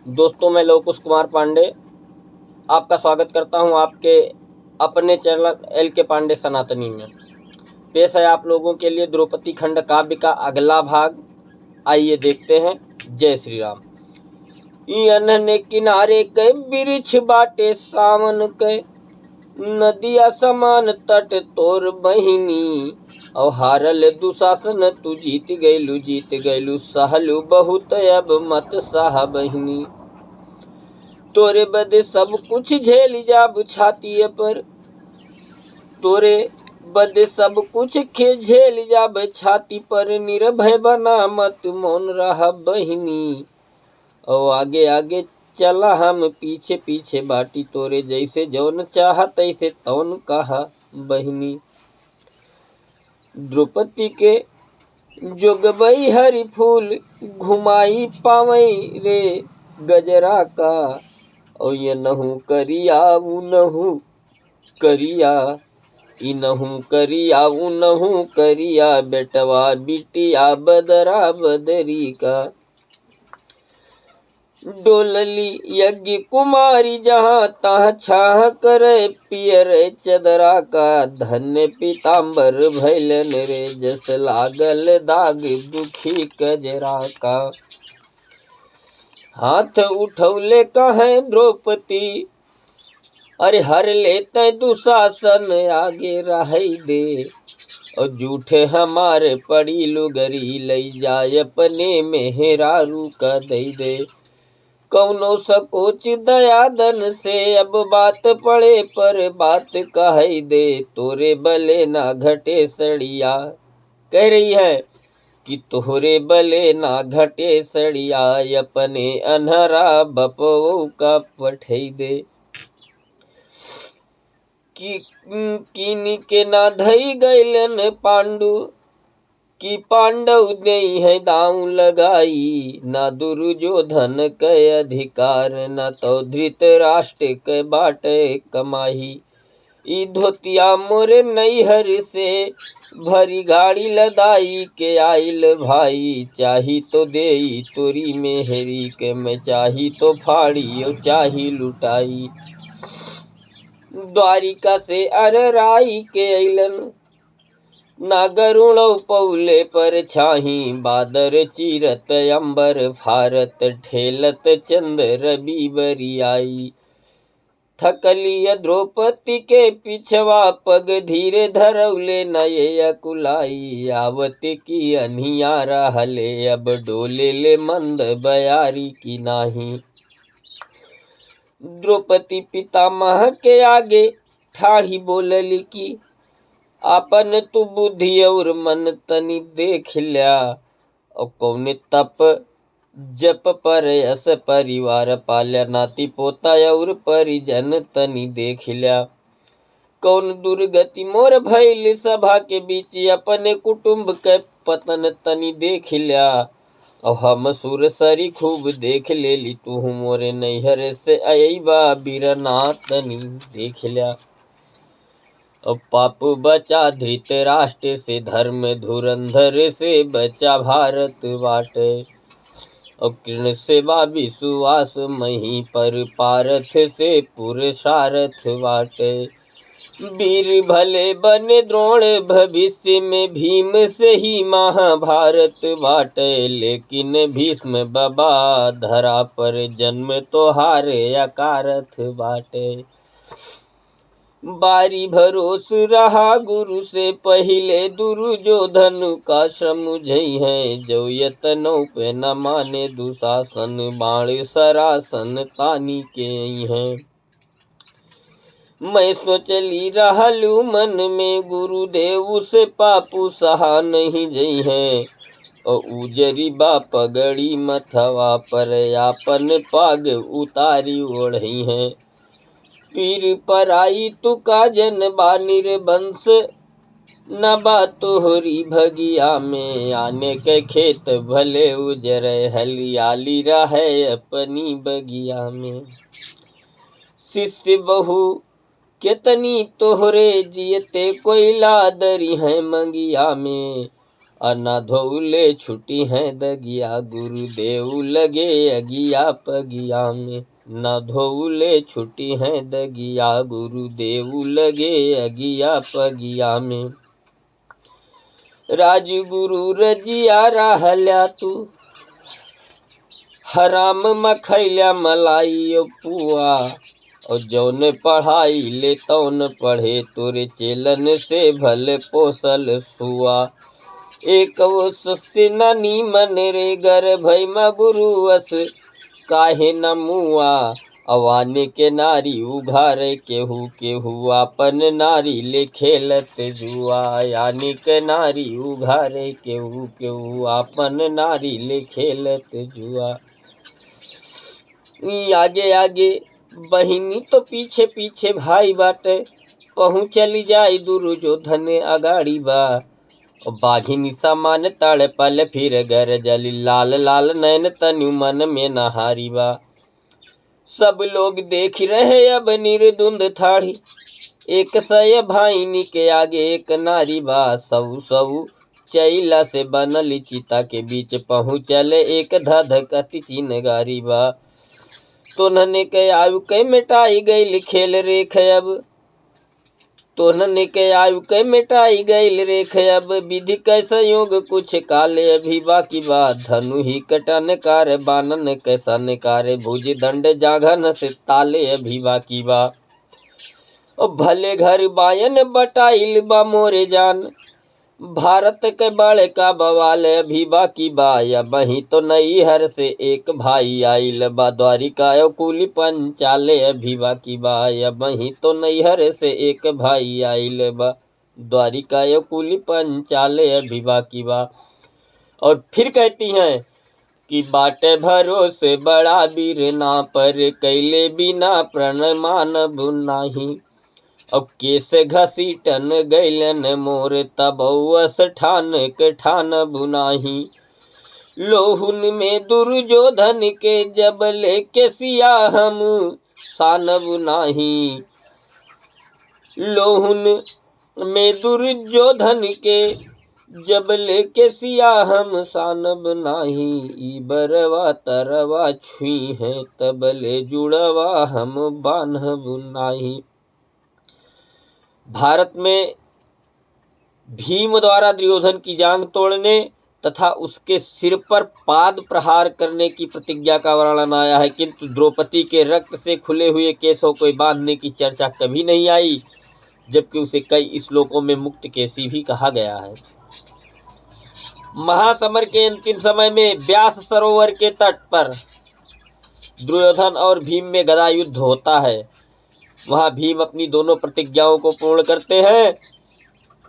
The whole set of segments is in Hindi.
दोस्तों, मैं लवकुश कुमार पांडे आपका स्वागत करता हूं आपके अपने चैनल एल के पांडे सनातनी में। पेश है आप लोगों के लिए द्रौपदी खंड काव्य का अगला भाग। आइए देखते हैं। जय श्री राम। अनने किनारे के बिरिछ बाटे सावन के, नदिया समान तट तोर बहिनी। और हारल दुशासन तू जीत गैलू सहलू बहुत अब मत सहा बहिनी। तोरे बदे सब कुछ झेल जाब छाती पर, तोरे बदे सब कुछ झेल जाब छाती पर। निर्भय बना मत मौन रहा बहिनी। और आगे आगे चला हम पीछे पीछे बाटी, तोरे जैसे जौन चाह तैसे तौन कहा बहिनी। द्रौपदी के जोगबई हरि फूल घुमाई पावई रे गजरा का। और ये नहू करिया ऊ नहू करिया, इनहू करिया ऊ नहू करिया, बेटवा बिटिया बदरा बदरी का। डोलली यज्ञ कुमारी जहाँ तहाँ छाह करे पियर चदरा का। धन्य पीताम्बर भैलन रे जस लागल दाग दुखी कजरा का। हाथ उठौले कहे द्रौपदी, अरे हर लेते दुशासन आगे रही दे। और झूठे हमारे पड़ी लुगरी लई जाए अपने मेहरारू का दे। कौनो सकोच दयादन से अब बात पड़े पर बात कह दे। तोरे बले ना घटे सड़िया, कह रही है कि तोहरे बले ना घटे सड़िया, अपने अनहरा बपो का पठई दे। कीनी के ना धई गैलन पांडु, कि पांडव नहीं है दांव लगाई। ना दुर्योधन के अधिकार, न तो धृतराष्ट्र के बाटे कमाही। ई धोतिया मोरे नैहर से भरी गाड़ी लदाई के आइल भाई। चाही तो देई तोरी मेहरी के, मैं चाही तो फाड़ी और चाही लुटाई। द्वारिका से अरराई के अइलन, ना गरुण पौले पर छाही। बादर चीरत अंबर फारत, ठेलत चंद्र बिबरियाई। थकलिय द्रौपदी के पिछवा पग, धीरे धरौले नये अकुलाई। आवत की अनियारा हले अब डोले ले मंद बयारी की नाही। द्रौपदी पितामह के आगे ठाढ़ी बोलली की, आपन तू बुद्धि और मन तनी देख लिया। और कौने तप जप पर यस परिवार पाल्या, नाती पोता और परिजन तनी देख लिया। कौन दुर्गति मोर भइल सभा के बीच, अपने कुटुंब के पतन तनी देख लिया। और हम सुरसरी खूब देख लेली, तू मोरे नैहर से अयबा बीरना तनी देख लिया। अब पाप बचा धृतराष्ट्र से, धर्म धुरंधर से बचा भारत बाटे। और कृष्ण सेवा विश्वास मही पर, पारथ से पुरुषार्थ बाटे। वीर भले बने द्रोण भविष्य में, भीम से ही महाभारत बाटे। लेकिन भीष्म बाबा धरा पर, जन्म तो हारे अकारथ बाटे। बारी भरोस रहा गुरु से पहले, दुर्योधन का समुझई है। जो यतनों पे न माने दुशासन, बाण सरासन तानी के हैं। मैं सोचली रहलू मन में, गुरुदेव से पापू सहा नहीं जई है। और उजरी बा पगड़ी मथवा पर, आपन पाग उतारी ओढ़ई है। पीर पराई तू काजन बानिर बंश, न बा तोहरी भगिया में। आने के खेत भले उजरे, हलियाली रहे अपनी बगिया में। शिष्य बहु कितनी तोहरे जियते, कोई लादरी है मंगिया में। ना धोले छुटी हैं दगिया, गुरुदेव लगे अगिया पगिया में। ना धोले छुटी हैं दगिया, गुरुदेव लगे अगिया पगिया में। राजगुरु रजिया रहल्या तू, हराम मखैल्या मलाई पुआ। और जौन पढ़ाई ले तौन पढ़े, तोरे चेलन से भले पोसल सुआ। एक वो सस्य न नीमन रे, गर भई म गुरुअस काहे न मुआ। अवाने के नारी उघारे, केहू केहू आपन नारी ले खेलत जुआ। यानी के नारी उघारे, केहू केहू आपन नारी ले खेलत जुआ। आगे आगे बहिनी तो पीछे पीछे भाई बाटे, पहुँचली जाई दुर्योधन अगाड़ी बा। बाघिनी समान तड़ पल फिर गर जली, लाल लाल नैन तनु मन में नहारी बा। सब लोग देख रहे अब निर्दुंद थाड़ी, एक सय भाईनी के आगे एक नारी बा। सब सब चैला से बनली चिता के बीच, पहुँचल एक धधकती चिनगारी बा। तो नने के आयु के मिटाई गई खेल रेख अब, तो नने के आयु के मिटाई गई रेख अब। विधि के संयोग कुछ काले अभी बाकी बा। धनु ही कटन कार बानन के सन कार, भुज दंड जाघन से ताले अभी बाकी बा। भले घर बायन बटाइल बा मोरे जान, भारत के बड़े का बवाल अभी बाकी बा। या बही तो नई हर से एक भाई आइल बा, द्वारिका कुली पंचाले अभी बाकी बा। या बही तो नई हर से एक भाई आइल बा, द्वारिका कुली पंचाले अभी बाकी बा। और फिर कहती हैं कि बाटे भरोसे बड़ा वीर ना, पर कैले बिना प्रण मानब नाही। अब कैसे घसीटन गैलन मोर, तब अस ठान के ठान बुनाही। लोहुन में दुर्योधन के, जब लेके सिया हम सानब नाही। लोहुन में दुर्योधन के, जब लेके सिया हम सानब नाही। ई बरवा तरवा छुई है, तब ले जुड़वा हम बान्हब नाही। भारत में भीम द्वारा दुर्योधन की जांग तोड़ने तथा उसके सिर पर पाद प्रहार करने की प्रतिज्ञा का वर्णन आया है, किंतु द्रौपदी के रक्त से खुले हुए केसों को बांधने की चर्चा कभी नहीं आई, जबकि उसे कई श्लोकों में मुक्त केसी भी कहा गया है। महासमर के अंतिम समय में व्यास सरोवर के तट पर दुर्योधन और भीम में गदा युद्ध होता है। वहां भीम अपनी दोनों प्रतिज्ञाओं को पूर्ण करते हैं।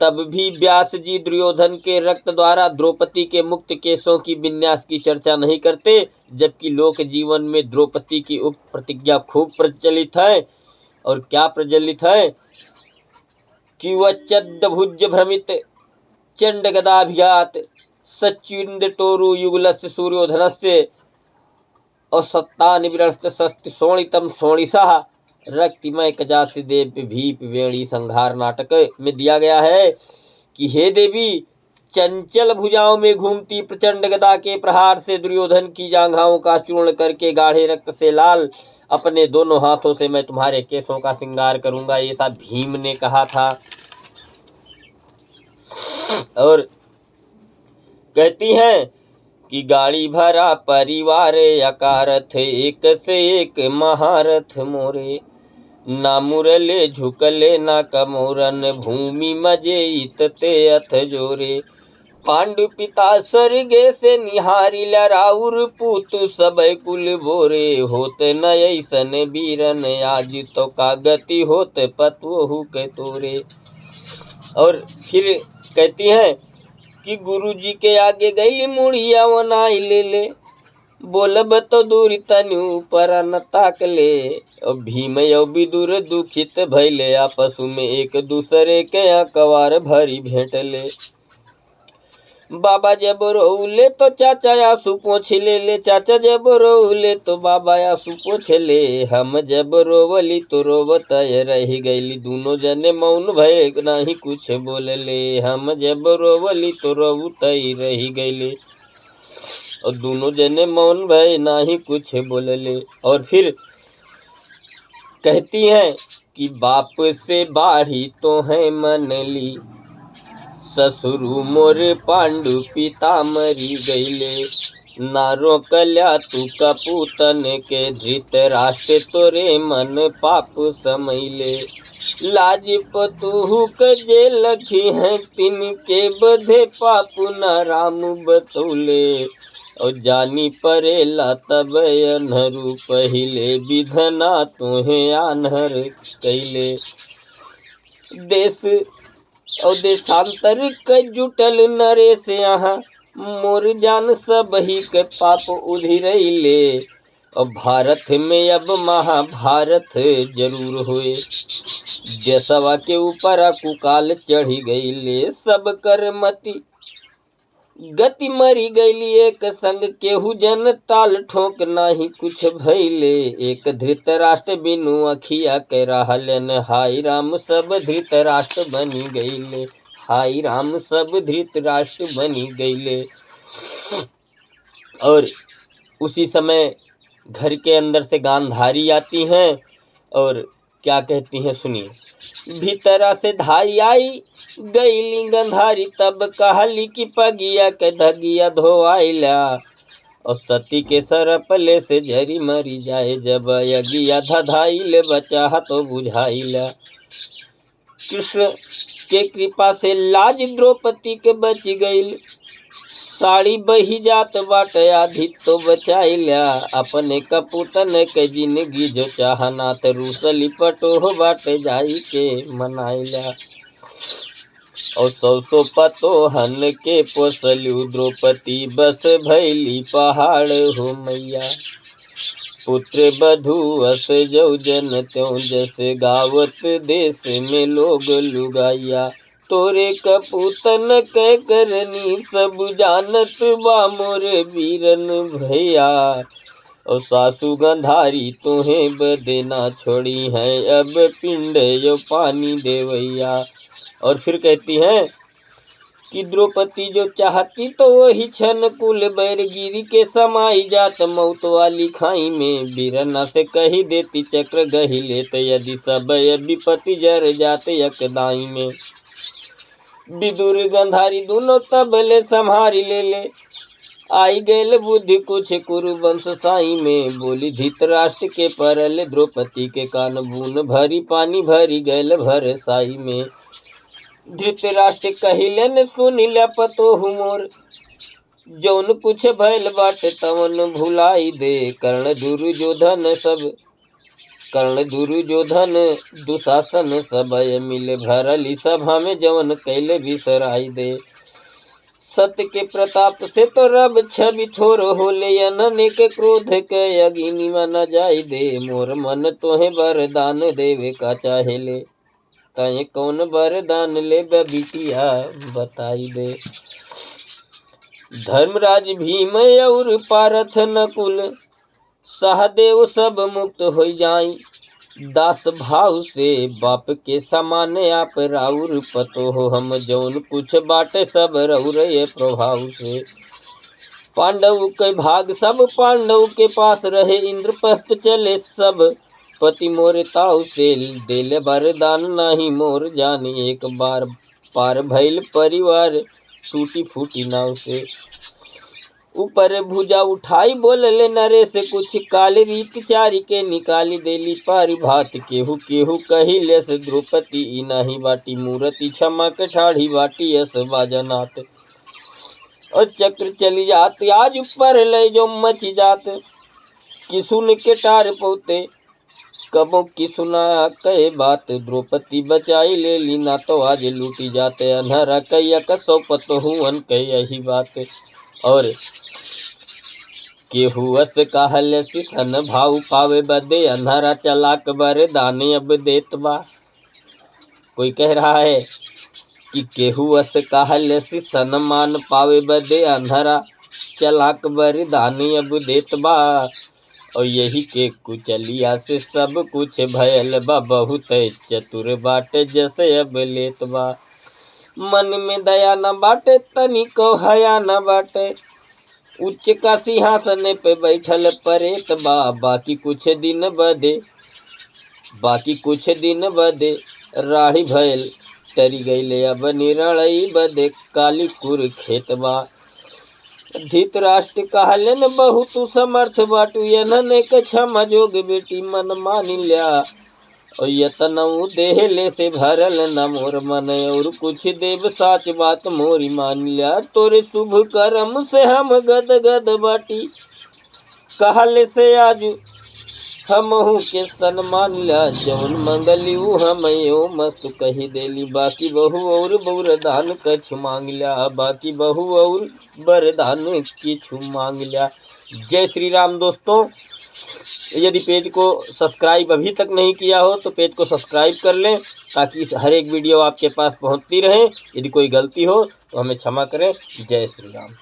तब भी व्यास जी दुर्योधन के रक्त द्वारा द्रौपदी के मुक्त केसों की विन्यास की चर्चा नहीं करते, जबकि लोक जीवन में द्रौपदी की उप प्रतिज्ञा खूब प्रचलित है। और क्या प्रचलित है कि वच्चद भुज भ्रमित चंड गदाभिघात, सच्चिंद टोरु युगलस्य सूर्योधनस्य, और सत्तान विरस्त शस्त्र शोणितम शोणिसा रक्तिमय कजासि देव भीप वेणी संहार नाटक में दिया गया है कि हे देवी, चंचल भुजाओं में घूमती प्रचंड गदा के प्रहार से दुर्योधन की जांघाओं का चूर्ण करके गाढ़े रक्त से लाल अपने दोनों हाथों से मैं तुम्हारे केसों का श्रृंगार करूंगा। ये सब भीम ने कहा था। और कहती हैं कि गाड़ी भरा परिवार अकारथ, एक से एक महारथ मोरे। ना मुरले झुकले ना कमोरन, भूमि मजे इतते अथ जोरे। पांडु पिता स्वर्गे से निहारी, राउर पूत सब कुल बोरे। होत न ऐसन बीरन, आज तो का गति होत पतवहु के तोरे। और फिर कहती हैं कि गुरु जी के आगे गई मुड़िया वनाई ले ले, बोलब तो दूर तनु पर न ताक ले। और भीम यो विदुर दुखित भैले, आपस में एक दूसरे के कवार भरी भेंट ले। बाबा जब रोले तो चाचा आंसू पोंछ ले, चाचा जब रोले तो बाबा आंसू पोंछ ले। हम जब रोवली तो रोवत रही गईली, दोनों जने मौन भय नहीं कुछ बोलले। हम जब रोवली तो रोवत रही गईले, और दोनों जने मौन भय नहीं कुछ बोलले। और फिर कहती हैं कि बाप से बाढ़ी तो है मनली, ससुरु मोर पांडु पिता मरी गईले। ना रोकल्या तू कपूतन के, धृतराष्ट्र तोरे मन पाप समैले। लाज पतुहु के जे लखी हैं, तिनके बधे पाप न राम बतौले। और जानी परेला तब अनहरु, पहिले विधना तुहे आन्हर कैले। देश और देशांतर के जुटल नरेश यहाँ, मोर जान सब ही के पाप उधिरैले। और भारत में अब महाभारत जरूर हुए, जसवा के ऊपर कुकाल चढ़ी गईले। सब कर मति गति मरी गईली एक संग, केहू जन ताल ठोक नाही कुछ भैले। एक धृतराष्ट्र बिनु अखिया के रहलन, हाय राम सब धृतराष्ट्र बनी गईले। हाय राम सब धृतराष्ट्र बनी गईले। और उसी समय घर के अंदर से गांधारी आती हैं और क्या कहती हैं सुनिए। भीतरा से धाई आई गईली गंधारी, तब कहली कि पगिया के धगिया धोआइला। और सती के सरपले से झरी मरी जाए, जब यगिया धधाइले बचा तो बुझाइला। कृष्ण के कृपा से लाज द्रौपदी के बच गईल, साड़ी बही जात बाटे आधी तो बचाइला। अपने कपूतन के जिंदगी जो चाहना, तो रूसली पटोह बाटे जाई के मनाइला। और सौ पतोहन के पोसलू, द्रौपदी बस भैली पहाड़ हो मैया। पुत्र बधू अस जो जन त्यों, जैसे गावत देश में लोग लुगाइया। तोरे कपूतन के करनी सब जानत बा मोरे वीरन भैया। और सासू गंधारी तुम्हें बदेना छोड़ी है, अब पिंड यो पानी देवैया। और फिर कहती हैं कि द्रौपदी जो चाहती तो वही छन कुल बैरगिरी के समाई जात, मौत वाली खाई में बीरना से कही देती चक्र गही लेते। यदि सब विपत्ति जर जाते यकदाई में, विदुर गंधारी दोनों तबले संहारी ले। आई गैल बुद्धि कुछ कुरुवंश साई में, बोली धृतराष्ट्र के परल द्रौपदी के कान बून भरी पानी भरी गैल भर साई में। धृतराष्ट्र कहिलन सुनिल पतोहु मोर, जौन कुछ भैल बाटे तवन भुलाई दे। कर्ण दुर्योधन दुशासन सबय मिले, भरली सभा में जवन कैले बिसराई दे। सत्य के प्रताप से तो रब छवि थोर होले, अनने के क्रोध के अग्नि में न जाई दे। मोर मन तोहे वरदान देवे का चाहेले, तय कौन वरदान ले बिटिया बताई दे। धर्मराज भीम और पारथ नकुल सहदेव सब मुक्त हो जाई, दास भाव से बाप के समान आप राउर पतो हो। हम जौन कुछ बाटे सब रउरे प्रभाव से। पांडव के भाग सब पांडव के पास रहे, इंद्रप्रस्थ चले सब पति मोर ताऊ से। देले वरदान नाही मोर जाने, एक बार पार भइल परिवार टूटी फूटी नाव से। ऊपर भुजा उठाई बोलले नरे से कुछ, काल रीत चारी के निकाली देली पारी भात। केहू केहू कहिले से द्रौपदी ई नाही बाटी, मूर्ति क्षमा के ठाढ़ी बाटी यस बाजनात। और चक्र चली जात आज ऊपर ले जो मच जात, किसुन के टार पोते कबो की सुना कहे बात। द्रौपदी बचाई ले लीना तो आज लूटी जाते, अनहरा कैया कसो पतो हुअन कह यही बात। और केहू अस कहल सिसन भाव पावे बदे, अनहरा चलाक बर दाने अब देत बा। कोई कह रहा है कि केहू अस कहलसी सन्मान पावे बदे अंधरा चलाक बरदानी अब देत बा। और यही के कुचलिया से सब कुछ भयल बा, बहुत चतुर बाटे जैसे अब लेत बा। मन में दया न बाटे तनिको हया न बाटे, उच्च का सिंहासन पे बैठल परेत बा। बाकी कुछ दिन बदे राही भयल टरी गईले अब निरलई बदे काली कुर खेत बा। धृतराष्ट्र कहलन बहुत समर्थ बाटू, यनन के क्षमा जोग बेटी मन मानी ल्या। और यतनऊ देहले से भरल न मोर मन, और कुछ देव साच बात मोरी मान लिया। तोरे शुभ कर्म से हम गद गद बाटी, कहले से आज हमहू के सन्मान लिया। जौन मंगलियू हम यो मस्त कही देली, बाकी बहु और वरदान कछु मांग लिया, बाकी बहु और वरदान किछु मांग लिया। जय श्री राम दोस्तों। यदि पेज को सब्सक्राइब अभी तक नहीं किया हो तो पेज को सब्सक्राइब कर लें, ताकि हर एक वीडियो आपके पास पहुंचती रहे। यदि कोई गलती हो तो हमें क्षमा करें। जय श्री राम।